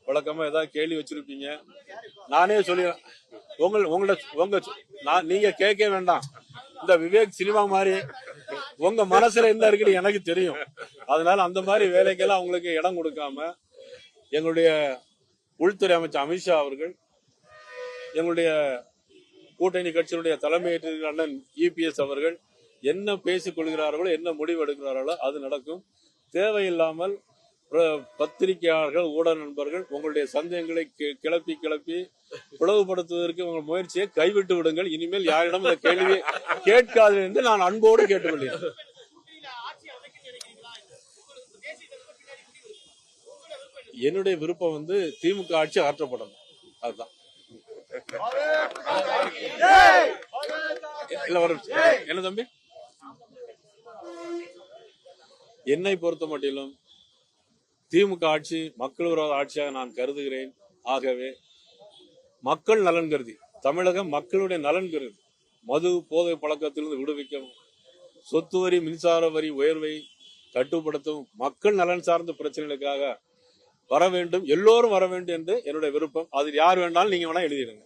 வழக்கமா ஏதாவது கேள்வி வச்சிருப்பீங்க. நானே சொல்லிடுறேன், நீங்க கேட்க வேண்டாம். இந்த விவேக் சினிமா மாதிரி உங்க மனசுல என்ன இருக்குன்னு எனக்கு தெரியும். அதனால அந்த மாதிரி வேலைக்கெல்லாம் அவங்களுக்கு இடம் கொடுக்காம எங்களுடைய உள்துறை அமைச்சர் அமித்ஷா அவர்கள், எங்களுடைய கூட்டணி கட்சியினுடைய தலைமை அண்ணன் இபிஎஸ் அவர்கள் என்ன பேசிக் கொள்கிறார்களோ, என்ன முடிவு எடுக்கிறார்களோ அது நடக்கும். தேவையில்லாமல் பத்திரிகையாளர்கள், ஊடக நண்பர்கள் உங்களுடைய சந்தேகங்களை கிளப்பி பிளவுபடுத்துவதற்கு உங்கள் முயற்சியை கைவிட்டு விடுங்கள். இனிமேல் யாரிடம் இந்த கேள்வியை கேட்காது என்று நான் அன்போடு கேட்டுக்கொள்கிறேன். என்னுடைய விருப்பம் திமுக ஆட்சி அகற்றப்படணும். அதுதான். என்ன தம்பி, என்னை பொறுத்த மட்டிலும் திமுக ஆட்சி மக்கள் விரோத ஆட்சியாக நான் கருதுகிறேன். ஆகவே மக்கள் நலன் கருதி, தமிழகம் மக்களுடைய நலன் கருதி மது போதை பழக்கத்திலிருந்து விடுவிக்கவும், சொத்து வரி மின்சார வரி உயர்வை கட்டுப்படுத்தவும், மக்கள் நலன் சார்ந்த பிரச்சனைகளுக்காக வர வேண்டும், எல்லோரும் வர வேண்டும் என்று என்னுடைய விருப்பம். அதில் யார் வேண்டாலும் நீங்க வேணா எழுதிடுங்க.